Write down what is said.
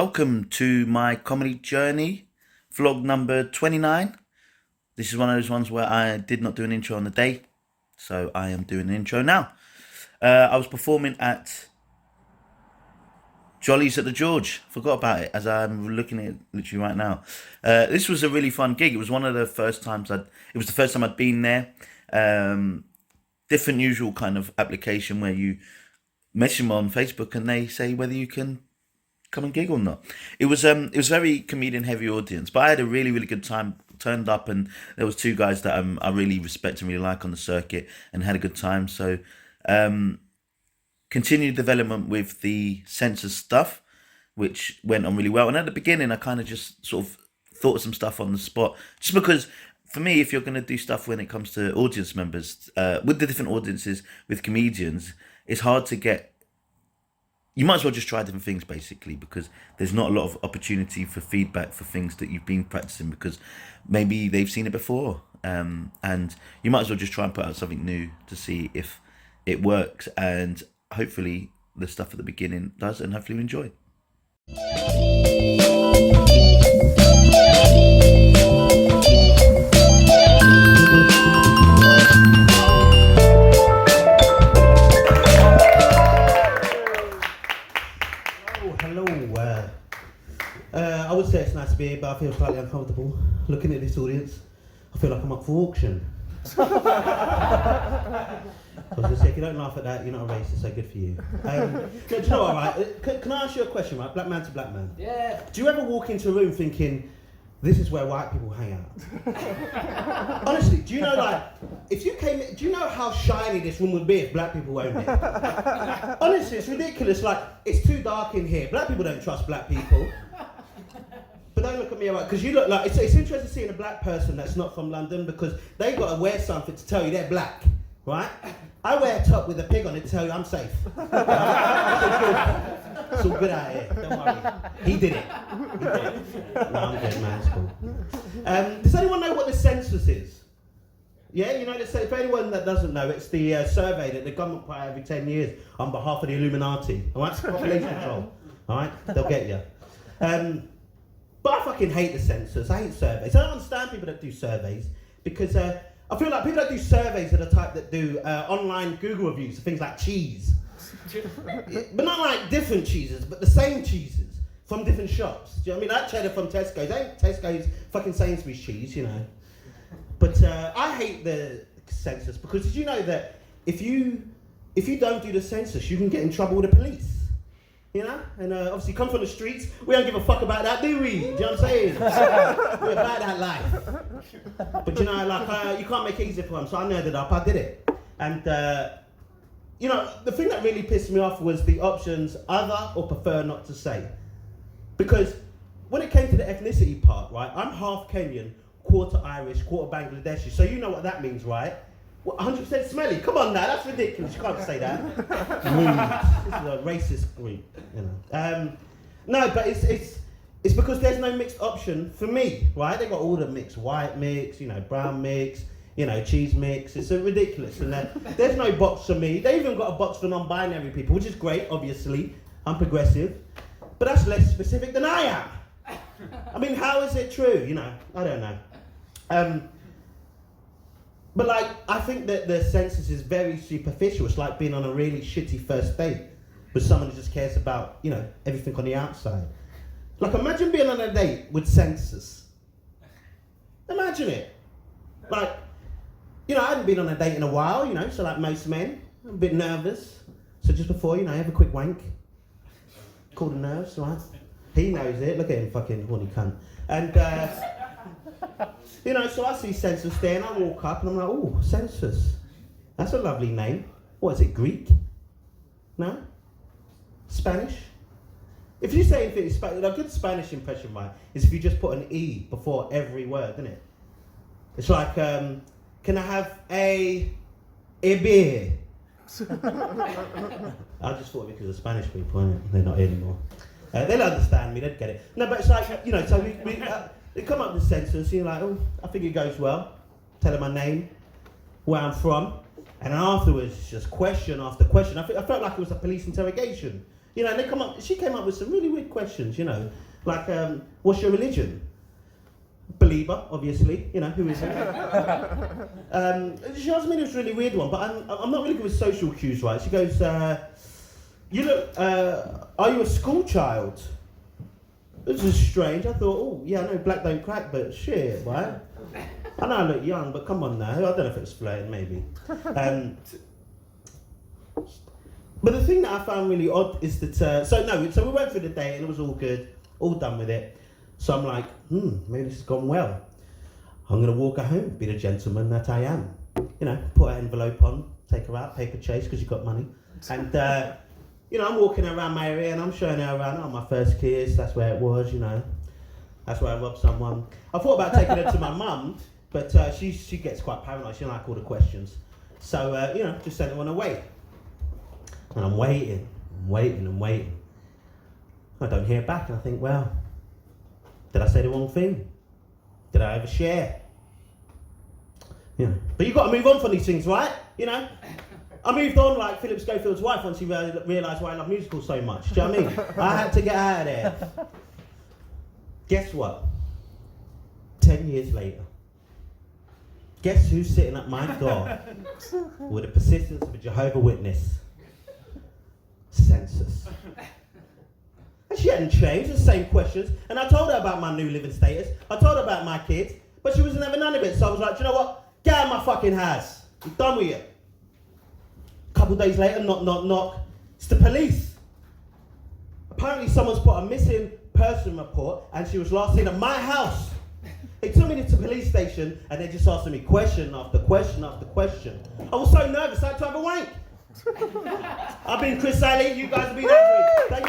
welcome to my comedy journey, vlog number 29. This is one of those ones where I did not do an intro on the day, so I am doing an intro now. I was performing at Jollies at the George. Forgot about it as I'm looking at it literally right now. This was a really fun gig. It was one of the first times it was the first time I'd been there. Different usual kind of application where you message them on Facebook and they say whether you can come and gig or not. It was very comedian heavy audience, but I had a really good time. Turned up and there was two guys that I really respect and really like on the circuit and had a good time. So continued development with the census stuff, which went on really well. And at the beginning I kind of just sort of thought of some stuff on the spot, just because for me, if you're going to do stuff when it comes to audience members, with the different audiences with comedians, it's hard to get. You might as well just try different things, basically, because there's not a lot of opportunity for feedback for things that you've been practicing, because maybe they've seen it before, and you might as well just try and put out something new to see if it works, and hopefully the stuff at the beginning does, and hopefully you enjoy. I would say it's nice to be here, but I feel slightly uncomfortable looking at this audience. I feel like I'm up for auction. I was going to say, if you don't laugh at that, you're not a racist, so good for you. Do you know what, right? Can I ask you a question, right? Black man to black man. Yeah. Do you ever walk into a room thinking, this is where white people hang out? Honestly, do you know, like, if you came in, do you know how shiny this room would be if black people owned it? Honestly, it's ridiculous. Like, it's too dark in here. Black people don't trust black people. But don't look at me, right? Because you look like, it's interesting seeing a black person that's not from London, because they've got to wear something to tell you they're black, right? I wear a top with a pig on it to tell you I'm safe. It's all good out here, don't worry. He did it. No, I'm good, man, it's cool. Does anyone know what the census is? Yeah, you know, for anyone that doesn't know, it's the survey that the government put out every 10 years on behalf of the Illuminati. All right, it's population control. All right, they'll get you. But I fucking hate the census. I hate surveys. I don't understand people that do surveys, because I feel like people that do surveys are the type that do online Google reviews of things like cheese. But not like different cheeses, but the same cheeses from different shops. Do you know what I mean? That cheddar from Tesco's ain't Tesco's fucking Sainsbury's cheese, you know. But I hate the census, because did you know that if you don't do the census, you can get in trouble with the police? You know, and obviously come from the streets, we don't give a fuck about that, do we? Do you know what I'm saying? We're about that life. But you know, like, you can't make it easy for them, so I nerded up, I did it. And, you know, the thing that really pissed me off was the options other or prefer not to say. Because when it came to the ethnicity part, right, I'm half Kenyan, quarter Irish, quarter Bangladeshi, so you know what that means, right? 100% smelly. Come on now, that's ridiculous. You can't say that. This is a racist group, you know. No, but it's because there's no mixed option for me, right? They got all the mix, white mix, you know, brown mix, you know, cheese mix. It's ridiculous, and there's no box for me. They even got a box for non-binary people, which is great. Obviously, I'm progressive, but that's less specific than I am. I mean, how is it true? You know, I don't know. But like, I think that the census is very superficial. It's like being on a really shitty first date with someone who just cares about, you know, everything on the outside. Like, imagine being on a date with census. Imagine it. Like, you know, I hadn't been on a date in a while, you know, so like most men, I'm a bit nervous. So just before, you know, have a quick wank. Cool the nerves, right? He knows it. Look at him, fucking horny cunt. And, you know, so I see census there and I walk up and I'm like, oh, census. That's a lovely name. What is it, Greek? No? Spanish? If you say anything in Spanish, a good Spanish impression, right, is if you just put an E before every word, isn't it? It's like, can I have a beer? I just thought because of Spanish people, innit? They're not here anymore. They'll understand me, they'd get it. No, but it's like, you know, so they come up with the census, you're like, oh, I think it goes well. Tell them my name, where I'm from, and then afterwards, it's just question after question. I felt like it was a police interrogation. You know, she came up with some really weird questions, you know, like, what's your religion? Believer, obviously, you know, who isn't? She asked me this really weird one, but I'm not really good with social cues, right? She goes, are you a school child? This is strange. I thought, oh, yeah, I know black don't crack, but shit, right? I know I look young, but come on now. I don't know if it's flirting, maybe. But the thing that I found really odd is that, so we went through the date and it was all good, all done with it. So I'm like, maybe this has gone well. I'm going to walk her home, be the gentleman that I am. You know, put an envelope on, take her out, paper chase because you've got money. And, you know, I'm walking around my area and I'm showing her around, my first kiss, that's where it was, you know. That's where I robbed someone. I thought about taking her to my mum, but she gets quite paranoid. She don't like all the questions. So, you know, just sent her on her way. And I'm waiting. I don't hear back and I think, well, did I say the wrong thing? Did I overshare? You know, but you've got to move on from these things, right? You know? I moved on like Philip Schofield's wife once he realised why I love musicals so much. Do you know what I mean? I had to get out of there. Guess what? 10 years later. Guess who's sitting at my door with the persistence of a Jehovah's Witness? Census. And she hadn't changed, the same questions. And I told her about my new living status. I told her about my kids, but she wasn't having none of it. So I was like, do you know what? Get out of my fucking house. I'm done with you. A couple days later, knock. It's the police. Apparently someone's put a missing person report and she was last seen at my house. They took me to the police station and they're just asking me question after question after question. I was so nervous I had to have a wank. I've been Chris Alley, you guys have been average. Thank you.